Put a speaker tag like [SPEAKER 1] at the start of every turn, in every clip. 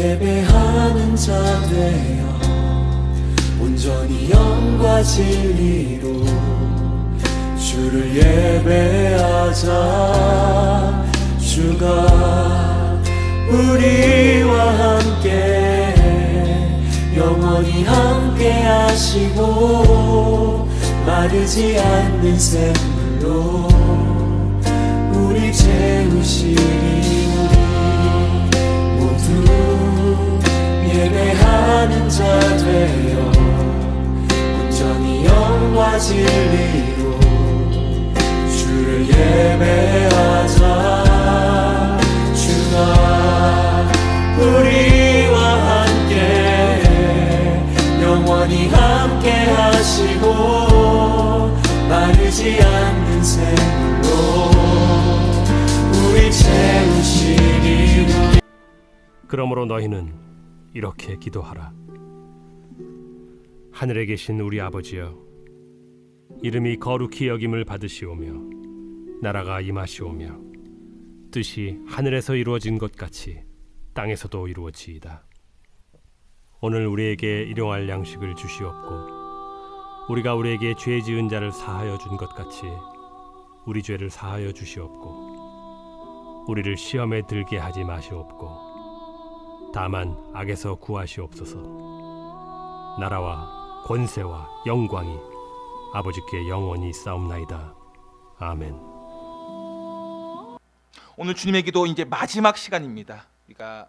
[SPEAKER 1] 예배하는 자 되어 온전히 영과 진리로 주를 예배하자. 주가 우리와 함께 영원히 함께 하시고 마르지 않는 샘물로 우리 채우시니 우리 모두 예배하는 자 되어 온전히 영과 진리로 주를 예배하자. 주가 우리와 함께 영원히 함께 하시고 마르지 않는 샘물로 우리 채우시니.
[SPEAKER 2] 그러므로 너희는 이렇게 기도하라. 하늘에 계신 우리 아버지여, 이름이 거룩히 여김을 받으시오며 나라가 임하시오며 뜻이 하늘에서 이루어진 것 같이 땅에서도 이루어지이다. 오늘 우리에게 일용할 양식을 주시옵고 우리가 우리에게 죄 지은 자를 사하여 준 것 같이 우리 죄를 사하여 주시옵고 우리를 시험에 들게 하지 마시옵고 다만 악에서 구하시옵소서. 나라와 권세와 영광이 아버지께 영원히 있사옵나이다. 아멘.
[SPEAKER 3] 오늘 주님의 기도 이제 마지막 시간입니다. 우리가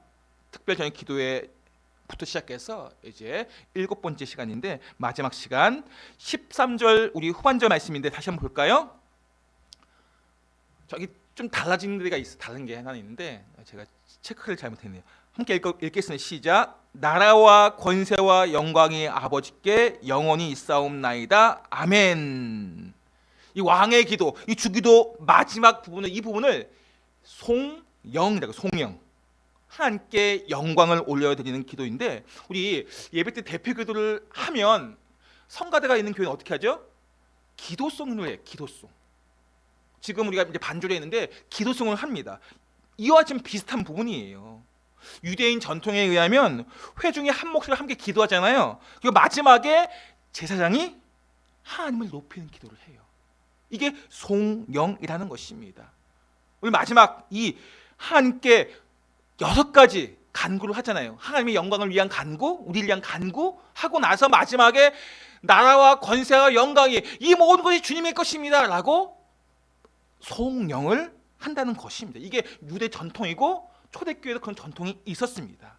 [SPEAKER 3] 특별 저녁 기도회부터 시작해서 이제 7번째 시간인데 마지막 시간 13절 우리 후반절 말씀인데 다시 한번 볼까요? 저기 좀 달라진 데가 있어. 다른 게 하나 있는데 제가 체크를 잘못했네요. 함께 읽겠습니다. 시작. 나라와 권세와 영광이 아버지께 영원히 있사옵나이다. 아멘. 이 왕의 기도, 이 주기도 마지막 부분을, 이 부분을 송영이라고, 송영, 하나님께 영광을 올려드리는 기도인데, 우리 예배 때 대표 기도를 하면 성가대가 있는 교회는 어떻게 하죠? 기도송을 해요. 기도송. 지금 우리가 이제 반주를 했는데 기도송을 합니다. 이와 좀 비슷한 부분이에요. 유대인 전통에 의하면 회중이 한 목소리로 함께 기도하잖아요. 그리고 마지막에 제사장이 하나님을 높이는 기도를 해요. 이게 송영이라는 것입니다. 우리 마지막 이 하나님께 6가지 간구를 하잖아요. 하나님의 영광을 위한 간구, 우리를 위한 간구 하고 나서 마지막에 나라와 권세와 영광이 이 모든 것이 주님의 것입니다 라고 송영을 한다는 것입니다. 이게 유대 전통이고 초대교회도 그런 전통이 있었습니다.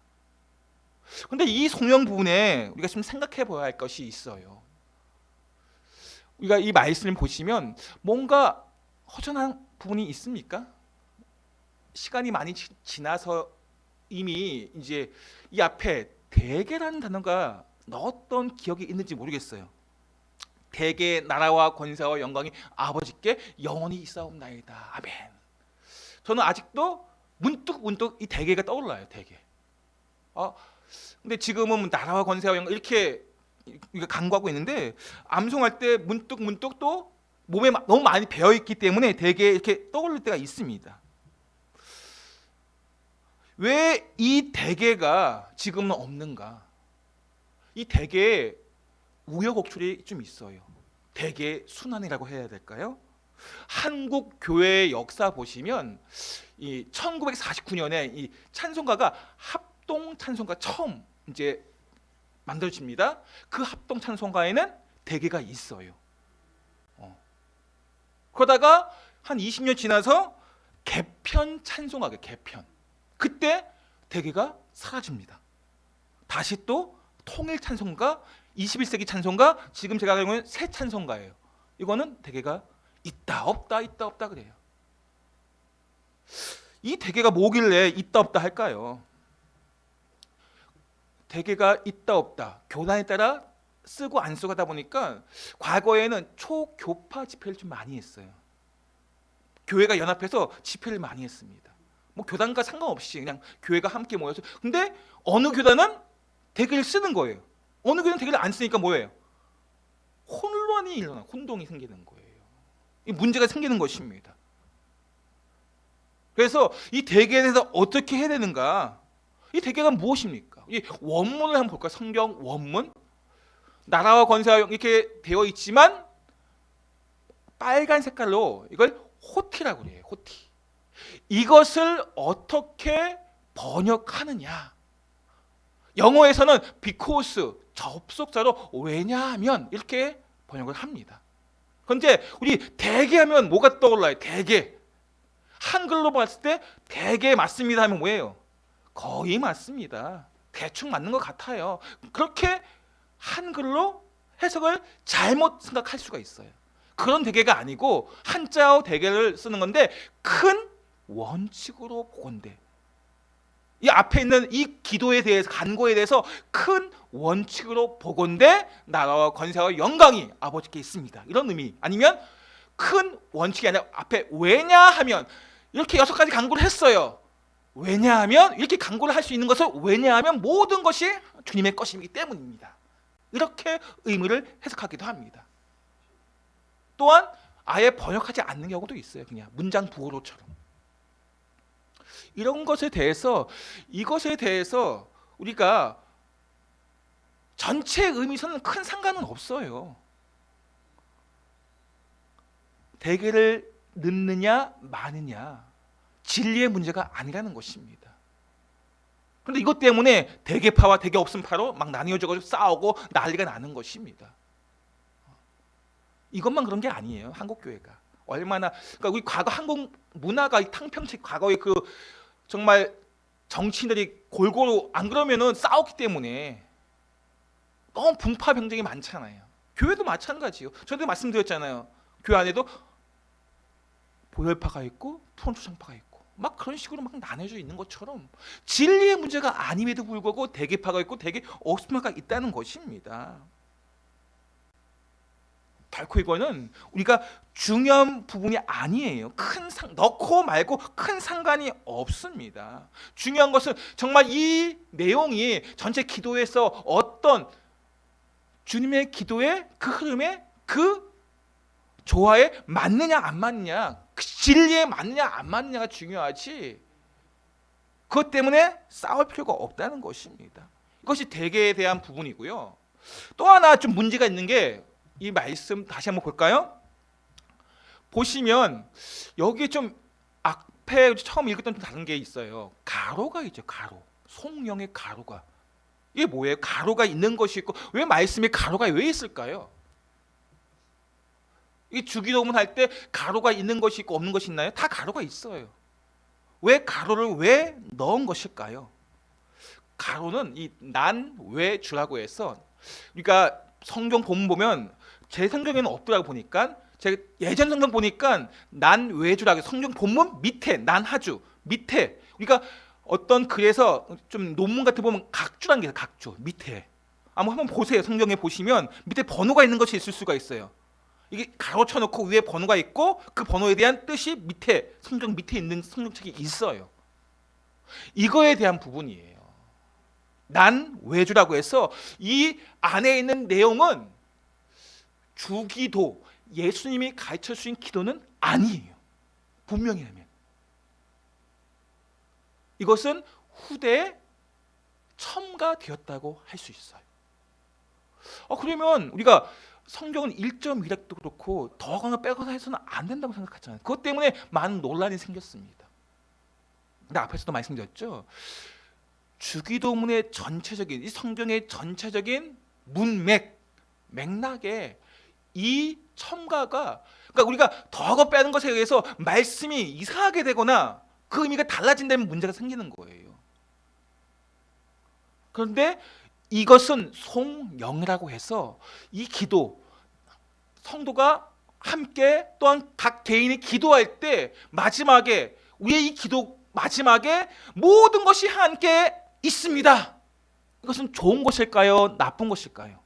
[SPEAKER 3] 그런데 이 송영 부분에 우리가 좀 생각해 봐야 할 것이 있어요. 우리가 이 말씀을 보시면 뭔가 허전한 부분이 있습니까? 시간이 많이 지나서 이미 이제 이 앞에 대개라는 단어가 넣었던 기억이 있는지 모르겠어요. 대개 나라와 권세와 영광이 아버지께 영원히 있사옵나이다. 아멘. 저는 아직도 문득 이 대개가 떠올라요. 대개. 근데 지금은 나라와 권세와 영광 이렇게 우리가 간구하고 있는데 암송할 때 문득 또 몸에 너무 많이 배어 있기 때문에 대개 이렇게 떠올릴 때가 있습니다. 왜 이 대개가 지금은 없는가? 이 대개에 우여곡절이 좀 있어요. 대개 순환이라고 해야 될까요? 한국 교회의 역사 보시면 이 1949년에 이 찬송가가 합동 찬송가 처음 이제 만들어집니다. 그 합동 찬송가에는 대개가 있어요. 그러다가 한 20년 지나서 개편 찬송가가 개편. 그때 대개가 사라집니다. 다시 또 통일 찬송가, 21세기 찬송가, 지금 제가 알고 있는 새 찬송가예요. 이거는 대개가 있다 없다 그래요. 이 대개가 뭐길래 있다 없다 할까요? 대개가 있다 없다 교단에 따라 쓰고 안 쓰고 하다 보니까 과거에는 초교파 집회를 좀 많이 했어요. 교회가 연합해서 집회를 많이 했습니다. 뭐 교단과 상관없이 그냥 교회가 함께 모여서. 근데 어느 교단은 대개를 쓰는 거예요. 어느 교단은 대개를 안 쓰니까 뭐예요? 혼란이 일어나, 혼동이 생기는 거예요. 이 문제가 생기는 것입니다. 그래서 이 대개에 대해서 어떻게 해야 되는가? 이 대개가 무엇입니까? 이 원문을 한번 볼까요? 성경 원문. 나라와 권세와 이렇게 되어 있지만 빨간 색깔로 이걸 호티라고 해요. 호티. 이것을 어떻게 번역하느냐? 영어에서는 because 접속사로 왜냐하면 이렇게 번역을 합니다. 그런데 우리 대개 하면 뭐가 떠올라요? 대개. 한글로 봤을 때 대개 맞습니다 하면 뭐예요? 거의 맞습니다. 대충 맞는 것 같아요. 그렇게 한글로 해석을 잘못 생각할 수가 있어요. 그런 대개가 아니고 한자어 대개를 쓰는 건데 큰 원칙으로 보건대. 이 앞에 있는 이 기도에 대해서 간구에 대해서 큰 원칙으로 보건대 나라와 권세와 영광이 아버지께 있습니다. 이런 의미. 아니면 큰 원칙이 아니라 앞에 왜냐하면 이렇게 6가지 간구를 했어요. 왜냐하면 이렇게 간구를 할 수 있는 것은 왜냐하면 모든 것이 주님의 것이기 때문입니다. 이렇게 의미를 해석하기도 합니다. 또한 아예 번역하지 않는 경우도 있어요. 그냥 문장 부호로처럼. 이런 것에 대해서 이것에 대해서 우리가 전체 의미에서는 큰 상관은 없어요. 대개를 넣느냐 마느냐 진리의 문제가 아니라는 것입니다. 그런데 이것 때문에 대개파와 대개 없음파로 막 나뉘어져가지고 싸우고 난리가 나는 것입니다. 이것만 그런 게 아니에요. 한국 교회가 얼마나 그러니까 우리 과거 한국 문화가 이 탕평책 과거에 그 정말 정치인들이 골고루 안 그러면은 싸웠기 때문에 너무 분파 병쟁이 많잖아요. 교회도 마찬가지요. 저도 말씀드렸잖아요. 교회 안에도 보혈파가 있고 푸른초장파가 있고 막 그런 식으로 막 나눠져 있는 것처럼 진리의 문제가 아님에도 불구하고 대개파가 있고 대개 없음파가 있다는 것입니다. 결코 이거는 우리가 중요한 부분이 아니에요. 넣고 말고 큰 상관이 없습니다. 중요한 것은 정말 이 내용이 전체 기도에서 어떤 주님의 기도의 그 흐름에 그 조화에 맞느냐 안 맞느냐, 그 진리에 맞느냐 안 맞느냐가 중요하지 그것 때문에 싸울 필요가 없다는 것입니다. 이것이 대개에 대한 부분이고요. 또 하나 좀 문제가 있는 게 이 말씀 다시 한번 볼까요? 보시면 여기 좀 앞에 처음 읽었던 좀 다른 게 있어요. 가로가 있죠. 가로. 송영의 가로가. 이게 뭐예요? 가로가 있는 것이 있고 왜 말씀에 가로가 왜 있을까요? 이 주기도문 할 때 가로가 있는 것이 있고 없는 것이 있나요? 다 가로가 있어요. 왜 가로를 왜 넣은 것일까요? 가로는 이 난, 왜, 주라고 해서 그러니까 성경 본문 보면 제 성경에는 없더라고 보니까 제가 예전 성경 보니까 난, 왜, 주라고 성경 본문 밑에 난, 하주 밑에 우리가 어떤 글에서 좀 논문 같은 거 보면 각주라는 게 있어요. 각주 밑에 한번 보세요. 성경에 보시면 밑에 번호가 있는 것이 있을 수가 있어요. 이게 가로 쳐놓고 위에 번호가 있고 그 번호에 대한 뜻이 밑에 성경 밑에 있는 성경책이 있어요. 이거에 대한 부분이에요. 난 외주라고 해서 이 안에 있는 내용은 주기도 예수님이 가르쳐 주신 기도는 아니에요. 분명히 하면 이것은 후대에 첨가되었다고 할 수 있어요. 그러면 우리가 성경은 1.1핵도 그렇고 더하거나 빼거나 해서는 안 된다고 생각하잖아요. 그것 때문에 많은 논란이 생겼습니다. 근데 앞에서도 말씀드렸죠. 주기도문의 전체적인 이 성경의 전체적인 맥락에 이 첨가가 그러니까 우리가 더하고 빼는 것에 의해서 말씀이 이상하게 되거나 그 의미가 달라진다면 문제가 생기는 거예요. 그런데 이것은 송영이라고 해서 이 기도 성도가 함께 또한 각 개인이 기도할 때 마지막에 우리의 이 기도 마지막에 모든 것이 함께 있습니다. 이것은 좋은 것일까요? 나쁜 것일까요?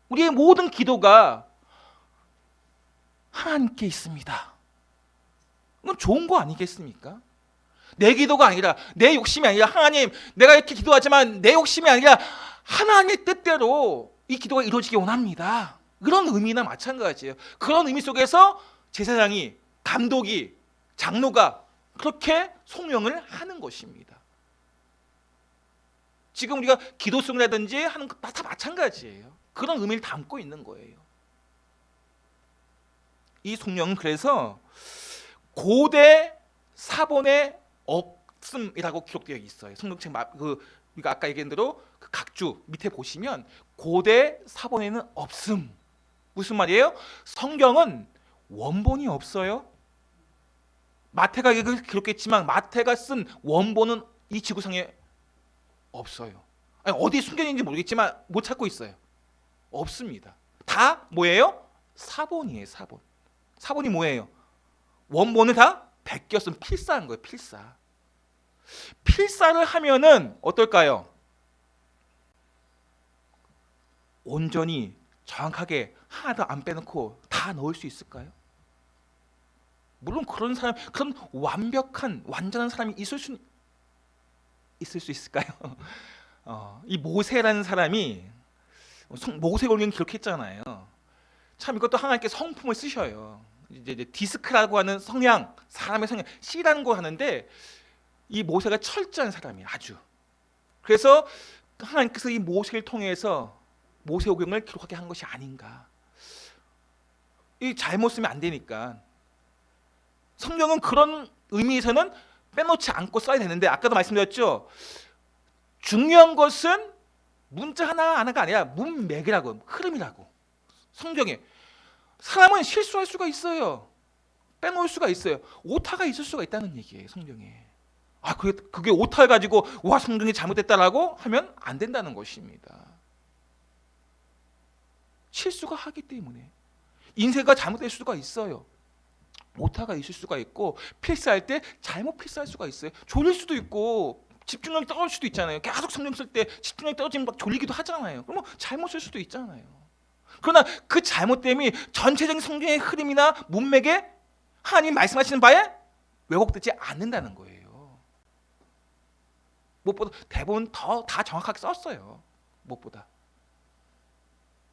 [SPEAKER 3] 우리의 모든 기도가 하나님께 있습니다. 이건 좋은 거 아니겠습니까? 내 기도가 아니라 내 욕심이 아니라 하나님 내가 이렇게 기도하지만 내 욕심이 아니라 하나님의 뜻대로 이 기도가 이루어지기 원합니다. 그런 의미나 마찬가지예요. 그런 의미 속에서 제사장이 감독이 장로가 그렇게 송영을 하는 것입니다. 지금 우리가 기도송이라든지 하는 거 다 마찬가지예요. 그런 의미를 담고 있는 거예요. 이 성령은 그래서 고대 사본에 없음이라고 기록되어 있어요. 성경책 우리가 아까 얘기한 대로 그 각주 밑에 보시면 고대 사본에는 없음. 무슨 말이에요? 성경은 원본이 없어요. 마태가 이걸 기록했지만 마태가 쓴 원본은 이 지구상에 없어요. 아니, 어디 숨겨 있는지 모르겠지만 못 찾고 있어요. 없습니다. 다 뭐예요? 사본이에요. 사본. 사본이 뭐예요? 원본을 다 베껴 쓴 필사한 거예요. 필사. 필사를 하면은 어떨까요? 온전히 정확하게 하나도 안 빼놓고 다 넣을 수 있을까요? 물론 그런 사람, 그런 완벽한 완전한 사람이 있을 수 있을까요? 이 모세라는 사람이 모세오경을 기록했잖아요. 참 이것도 하나님께서 성품을 쓰셔요. 이제 디스크라고 하는 성향, 사람의 성향, C라는 거 하는데 이 모세가 철저한 사람이에요. 아주. 그래서 하나님께서 이 모세를 통해서 모세오경을 기록하게 한 것이 아닌가. 이 잘못 쓰면 안 되니까. 성경은 그런 의미에서는 빼놓지 않고 써야 되는데 아까도 말씀드렸죠. 중요한 것은 문자 하나가 아니라 문맥이라고, 흐름이라고. 성경에 사람은 실수할 수가 있어요. 빼놓을 수가 있어요. 오타가 있을 수가 있다는 얘기예요. 성경에. 그게 오타를 가지고 와 성경이 잘못됐다라고 하면 안 된다는 것입니다. 실수가 하기 때문에 인쇄가 잘못될 수가 있어요. 오타가 있을 수가 있고 필사할 때 잘못 필사할 수가 있어요. 졸릴 수도 있고 집중력이 떨어질 수도 있잖아요. 계속 성경 쓸 때 집중력이 떨어지면 막 졸리기도 하잖아요. 그러면 잘못 쓸 수도 있잖아요. 그러나 그 잘못됨이 전체적인 성경의 흐름이나 문맥에 하나님이 말씀하시는 바에 왜곡되지 않는다는 거예요. 무엇보다 대부분 다 정확하게 썼어요. 무엇보다.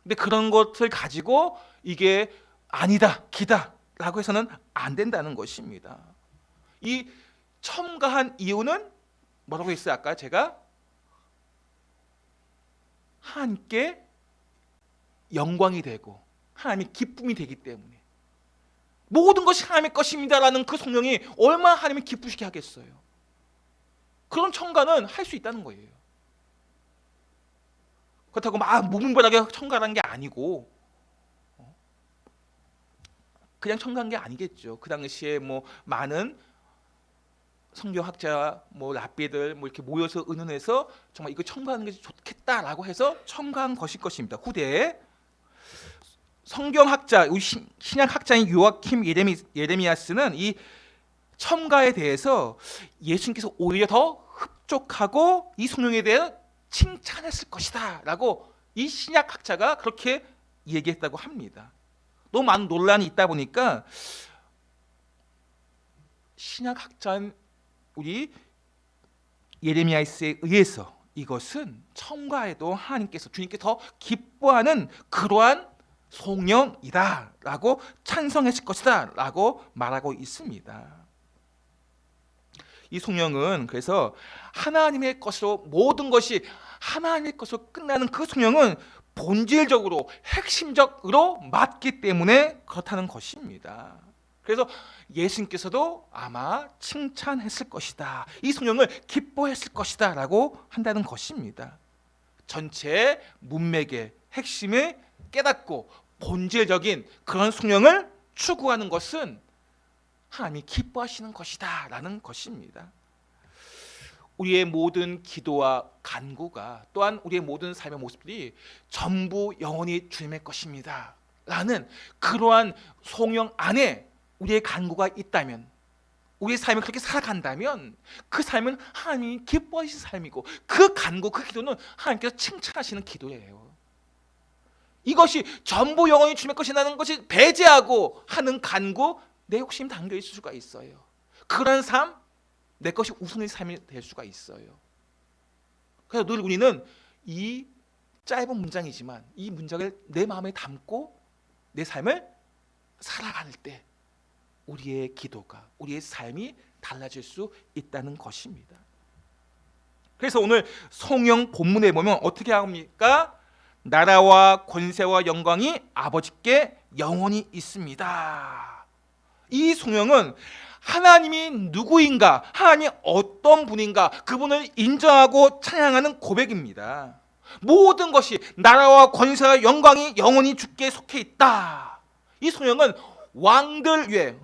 [SPEAKER 3] 근데 그런 것을 가지고 이게 아니다, 기다 라고 해서는 안 된다는 것입니다. 이 첨가한 이유는 뭐라고 했어요? 아까 제가 하나님께 영광이 되고 하나님의 기쁨이 되기 때문에 모든 것이 하나님의 것입니다라는 그 성령이 얼마나 하나님을 기쁘시게 하겠어요. 그런 첨가는 할 수 있다는 거예요. 그렇다고 막 무분별하게 첨가한 게 아니고 그냥 첨가한 게 아니겠죠. 그 당시에 뭐 많은 성경학자, 뭐 랍비들 뭐 이렇게 모여서 의논해서 정말 이거 첨가하는 게 좋겠다라고 해서 첨가한 것일 것입니다. 후대에 성경학자, 신약학자인 요아킴 예레미야스는 이 첨가에 대해서 예수님께서 오히려 더 흡족하고 이 성령에 대해 칭찬했을 것이다라고 이 신약학자가 그렇게 얘기했다고 합니다. 너무 많은 논란이 있다 보니까 신약학자인 우리 예레미야스에 의해서 이것은 첨가에도 하나님께서 주님께서 더 기뻐하는 그러한 성령이다라고 찬성했을 것이다라고 말하고 있습니다. 이 성령은 그래서 하나님의 것으로 모든 것이 하나님의 것으로 끝나는 그 성령은 본질적으로 핵심적으로 맞기 때문에 그렇다는 것입니다. 그래서 예수님께서도 아마 칭찬했을 것이다. 이 성령을 기뻐했을 것이다 라고 한다는 것입니다. 전체 문맥의 핵심을 깨닫고 본질적인 그런 성령을 추구하는 것은 하나님이 기뻐하시는 것이다 라는 것입니다. 우리의 모든 기도와 간구가 또한 우리의 모든 삶의 모습들이 전부 영원히 주님의 것입니다 라는 그러한 성령 안에 우리의 간구가 있다면, 우리의 삶을 그렇게 살아간다면 그 삶은 하나님이 기뻐하시는 삶이고 그 간구, 그 기도는 하나님께서 칭찬하시는 기도예요. 이것이 전부 영원히 주님의 것이라는 것이 배제하고 하는 간구, 내 욕심 담겨 있을 수가 있어요. 그런 삶, 내 것이 우선의 삶이 될 수가 있어요. 그래서 늘 우리는 이 짧은 문장이지만 이 문장을 내 마음에 담고 내 삶을 살아갈 때 우리의 기도가, 우리의 삶이 달라질 수 있다는 것입니다. 그래서 오늘 성경 본문에 보면 어떻게 합니까? 나라와 권세와 영광이 아버지께 영원히 있습니다. 이 성경은 하나님이 누구인가, 하나님이 어떤 분인가, 그분을 인정하고 찬양하는 고백입니다. 모든 것이 나라와 권세와 영광이 영원히 주께 속해 있다. 이 성경은 왕들 위에,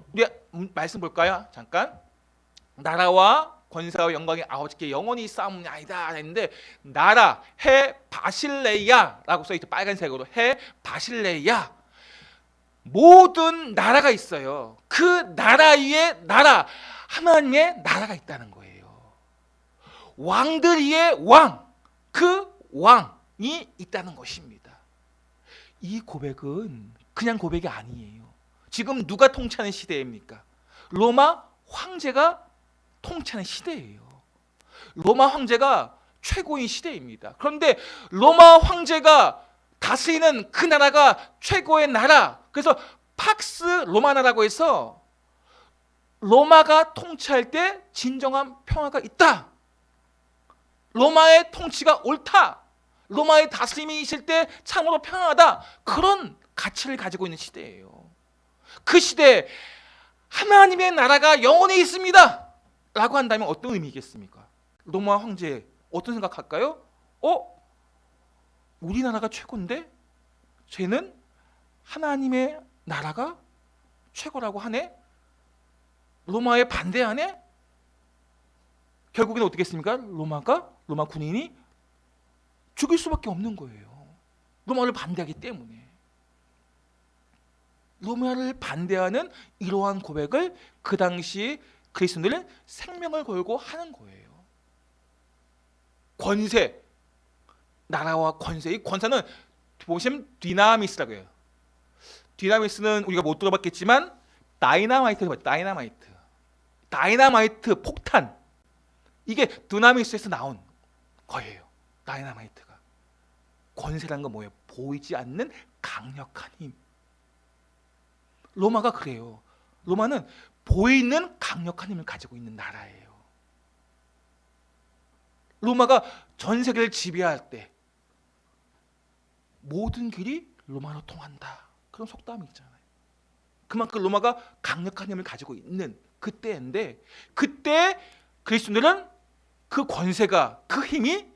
[SPEAKER 3] 우리 말씀 볼까요? 잠깐. 나라와 권세와 영광이 아버지께 영원히 쌓음이 아니다 했는데, 나라 해 바실레야라고 써있죠. 빨간색으로 해 바실레야. 모든 나라가 있어요. 그 나라 위에 나라, 하나님의 나라가 있다는 거예요. 왕들 위에 왕, 그 왕이 있다는 것입니다. 이 고백은 그냥 고백이 아니에요. 지금 누가 통치하는 시대입니까? 로마 황제가 통치하는 시대예요. 로마 황제가 최고인 시대입니다. 그런데 로마 황제가 다스리는 그 나라가 최고의 나라, 그래서 팍스 로마나라고 해서 로마가 통치할 때 진정한 평화가 있다. 로마의 통치가 옳다. 로마의 다스림이 있을 때 참으로 평안하다. 그런 가치를 가지고 있는 시대예요. 그 시대에 하나님의 나라가 영원히 있습니다 라고 한다면 어떤 의미겠습니까? 로마 황제 어떤 생각할까요? 우리나라가 최고인데 쟤는 하나님의 나라가 최고라고 하네? 로마에 반대하네? 결국에는 어떻게 했습니까? 로마 군인이 죽일 수밖에 없는 거예요. 로마를 반대하기 때문에. 로마를 반대하는 이러한 고백을 그 당시 그리스도인들은 생명을 걸고 하는 거예요. 권세, 나라와 권세. 이 권세는 보시면 디나미스라고 해요. 디나미스는 우리가 못 들어봤겠지만 다이나마이트라고 해요. 다이나마이트 폭탄. 이게 디나미스에서 나온 거예요. 다이나마이트가. 권세라는 건 뭐예요? 보이지 않는 강력한 힘. 로마가 그래요. 로마는 보이는 강력한 힘을 가지고 있는 나라예요. 로마가 전 세계를 지배할 때 모든 길이 로마로 통한다. 그런 속담이 있잖아요. 그만큼 로마가 강력한 힘을 가지고 있는 그때인데, 그때 그리스도인들은 그 권세가, 그 힘이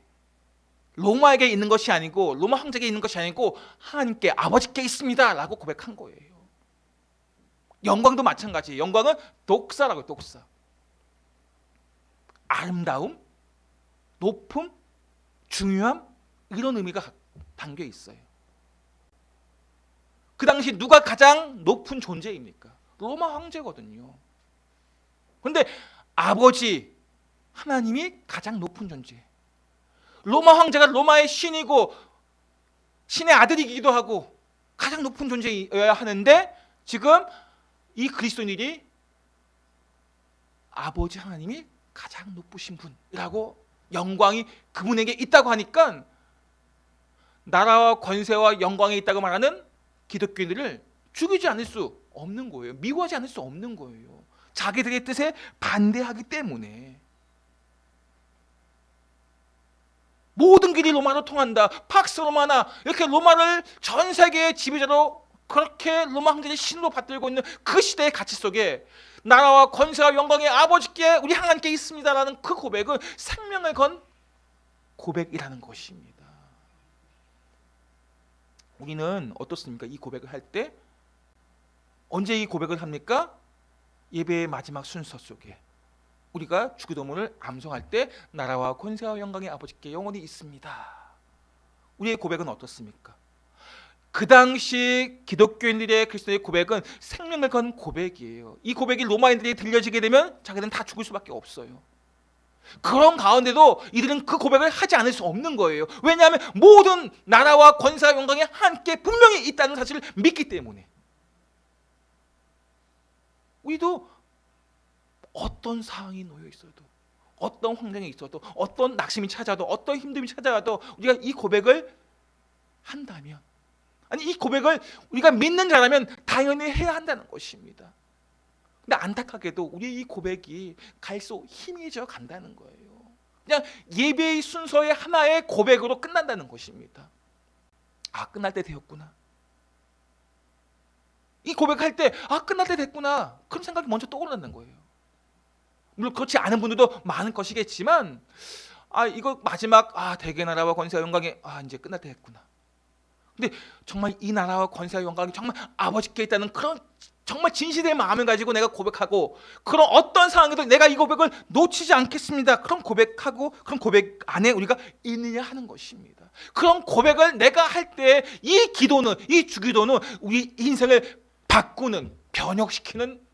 [SPEAKER 3] 로마에게 있는 것이 아니고, 로마 황제에게 있는 것이 아니고 하나님께, 아버지께 있습니다 라고 고백한 거예요. 영광도 마찬가지예요. 영광은 독사라고요. 독사. 아름다움, 높음, 중요함, 이런 의미가 담겨 있어요. 그 당시 누가 가장 높은 존재입니까? 로마 황제거든요. 그런데 아버지 하나님이 가장 높은 존재. 로마 황제가 로마의 신이고 신의 아들이기도 하고 가장 높은 존재여야 하는데, 지금 이 그리스도인들이 아버지 하나님이 가장 높으신 분이라고, 영광이 그분에게 있다고 하니까 나라와 권세와 영광이 있다고 말하는 기독교인들을 죽이지 않을 수 없는 거예요. 미워하지 않을 수 없는 거예요. 자기들의 뜻에 반대하기 때문에. 모든 길이 로마로 통한다. 팍스 로마나, 이렇게 로마를 전 세계의 지배자로, 그렇게 로마 황제를 신으로 받들고 있는 그 시대의 가치 속에 나라와 권세와 영광의 아버지께 우리 하나님께 있습니다라는 그 고백은 생명을 건 고백이라는 것입니다. 우리는 어떻습니까? 이 고백을 할 때 언제 이 고백을 합니까? 예배의 마지막 순서 속에 우리가 주기도문을 암송할 때 나라와 권세와 영광의 아버지께 영원히 있습니다. 우리의 고백은 어떻습니까? 그 당시 기독교인들의 그리스도의 고백은 생명을 건 고백이에요. 이 고백이 로마인들에게 들려지게 되면 자기들은 다 죽을 수밖에 없어요. 그런 가운데도 이들은 그 고백을 하지 않을 수 없는 거예요. 왜냐하면 모든 나라와 권세와 영광이 함께 분명히 있다는 사실을 믿기 때문에. 우리도 어떤 상황이 놓여 있어도, 어떤 환경에 있어도, 어떤 낙심이 찾아도, 어떤 힘듦이 찾아와도 우리가 이 고백을 한다면, 아니 이 고백을 우리가 믿는 자라면 당연히 해야 한다는 것입니다. 근데 안타깝게도 우리 이 고백이 갈수록 희미해져 간다는 거예요. 그냥 예배의 순서의 하나의 고백으로 끝난다는 것입니다. 아, 끝날 때 되었구나. 이 고백할 때 끝날 때 됐구나, 그런 생각이 먼저 떠오르는 거예요. 물론 그렇지 않은 분들도 많은 것이겠지만 이거 마지막 대개 나라와 권세와 영광이 이제 끝날 때 됐구나. 근데 정말 이 나라와 권세와 영광이 정말 아버지께 있다는 그런 정말 진실의 마음을 가지고 내가 고백하고, 그런 어떤 상황에도 내가 이 고백을 놓치지 않겠습니다, 그런 고백하고, 그런 고백 안에 우리가 있느냐 하는 것입니다. 그런 고백을 내가 할 때 이 기도는, 이 주기도는 우리 인생을 바꾸는, 변혁시키는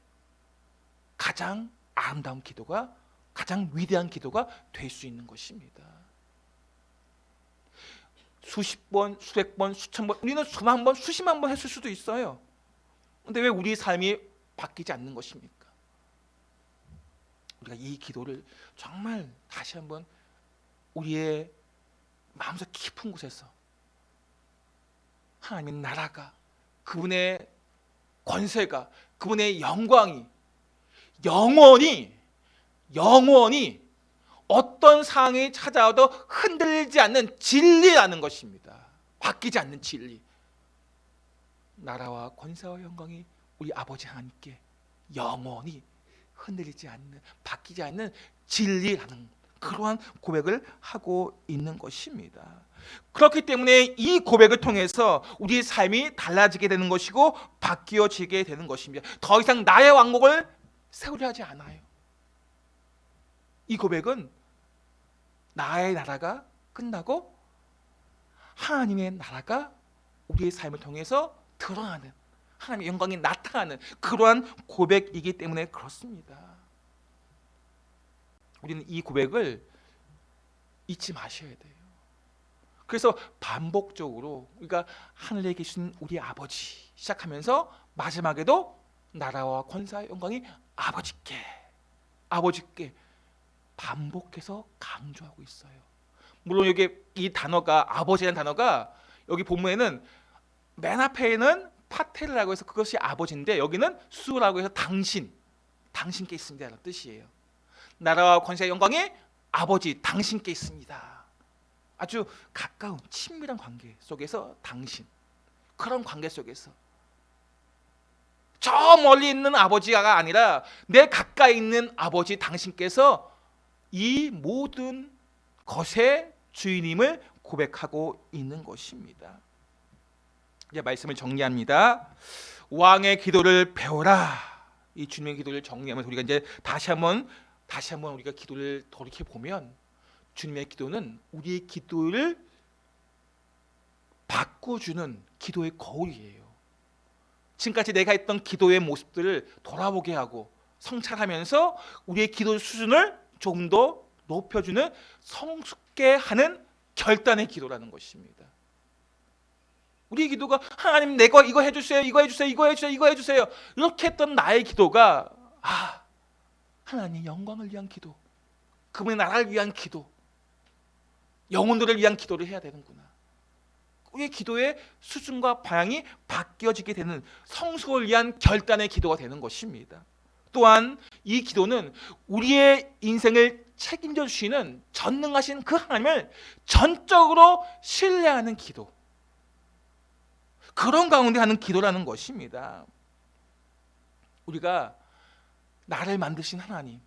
[SPEAKER 3] 가장 아름다운 기도가, 가장 위대한 기도가 될 수 있는 것입니다. 수십 번, 수백 번, 수천 번, 우리는 수만 번, 수십만 번 했을 수도 있어요. 근데 왜 우리 삶이 바뀌지 않는 것입니까? 우리가 이 기도를 정말 다시 한번 우리의 마음속 깊은 곳에서 하나님의 나라가, 그분의 권세가, 그분의 영광이 영원히 어떤 상황이 찾아와도 흔들리지 않는 진리라는 것입니다. 바뀌지 않는 진리. 나라와 권세와 영광이 우리 아버지 하나님께 영원히 흔들리지 않는, 바뀌지 않는 진리라는 그러한 고백을 하고 있는 것입니다. 그렇기 때문에 이 고백을 통해서 우리의 삶이 달라지게 되는 것이고 바뀌어지게 되는 것입니다. 더 이상 나의 왕국을 세우려 하지 않아요. 이 고백은 나의 나라가 끝나고 하나님의 나라가 우리의 삶을 통해서 드러나는, 하나님의 영광이 나타나는 그러한 고백이기 때문에 그렇습니다. 우리는 이 고백을 잊지 마셔야 돼요. 그래서 반복적으로 우리가 하늘에 계신 우리 아버지 시작하면서 마지막에도 나라와 권세와 영광이 아버지께 반복해서 강조하고 있어요. 물론 여기 이 단어가, 아버지라는 단어가 여기 본문에는 맨 앞에는 파테르라고 해서 그것이 아버지인데, 여기는 수라고 해서 당신께 있습니다 라는 뜻이에요. 나라와 권세와 영광이 아버지 당신께 있습니다. 아주 가까운 친밀한 관계 속에서 그런 관계 속에서 저 멀리 있는 아버지가 아니라 내 가까이 있는 아버지 당신께서 이 모든 것의 주인임을 고백하고 있는 것입니다. 이제 말씀을 정리합니다. 왕의 기도를 배워라. 이 주님의 기도를 정리하면서 우리가 이제 다시 한번 우리가 기도를 돌이켜 보면, 주님의 기도는 우리의 기도를 바꿔주는 기도의 거울이에요. 지금까지 내가 했던 기도의 모습들을 돌아보게 하고 성찰하면서 우리의 기도 수준을 조금 더 높여주는, 성숙게 하는 결단의 기도라는 것입니다. 우리의 기도가 하나님 내가 이거 해주세요, 이거 해주세요, 이거 해주세요, 이거 해주세요, 이렇게 했던 나의 기도가 하나님 영광을 위한 기도, 그분의 나라를 위한 기도, 영혼들을 위한 기도를 해야 되는구나. 우리의 기도의 수준과 방향이 바뀌어지게 되는, 성숙을 위한 결단의 기도가 되는 것입니다. 또한 이 기도는 우리의 인생을 책임져 주시는 전능하신 그 하나님을 전적으로 신뢰하는 기도, 그런 가운데 하는 기도라는 것입니다. 우리가 나를 만드신 하나님,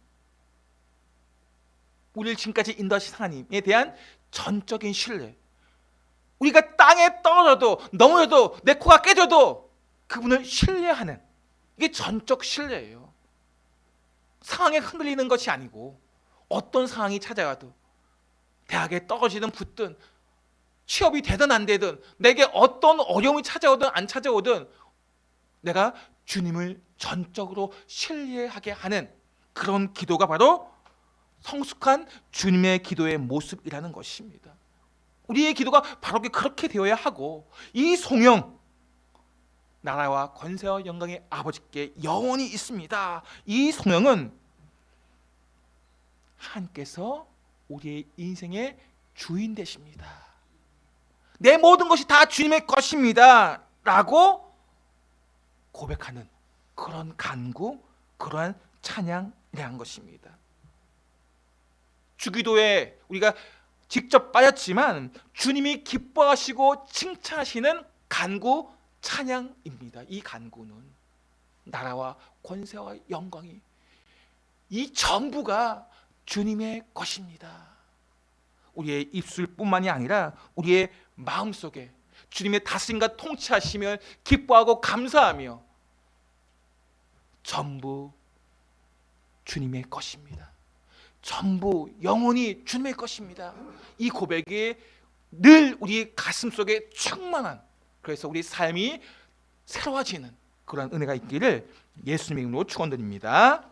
[SPEAKER 3] 우리를 지금까지 인도하신 하나님에 대한 전적인 신뢰, 우리가 땅에 떨어져도 넘어져도 내 코가 깨져도 그분을 신뢰하는, 이게 전적 신뢰예요. 상황에 흔들리는 것이 아니고, 어떤 상황이 찾아와도, 대학에 떨어지든 붙든, 취업이 되든 안 되든, 내게 어떤 어려움이 찾아오든 안 찾아오든 내가 주님을 전적으로 신뢰하게 하는 그런 기도가 바로 성숙한 주님의 기도의 모습이라는 것입니다. 우리의 기도가 바로 그렇게 되어야 하고, 이 소명, 나라와 권세와 영광의 아버지께 영원히 있습니다, 이 소명은 하나님께서 우리의 인생의 주인 되십니다, 내 모든 것이 다 주님의 것입니다 라고 고백하는 그런 간구, 그러한 찬양이라는 것입니다. 주기도에 우리가 직접 빠졌지만 주님이 기뻐하시고 칭찬하시는 간구 찬양입니다. 이 간구는 나라와 권세와 영광이 이 전부가 주님의 것입니다. 우리의 입술뿐만이 아니라 우리의 마음속에 주님의 다스림과 통치하심을 기뻐하고 감사하며 전부 주님의 것입니다. 전부 영원히 주님의 것입니다. 이 고백이 늘 우리 가슴속에 충만한, 그래서 우리 삶이 새로워지는 그런 은혜가 있기를 예수님의 이름으로 축원드립니다.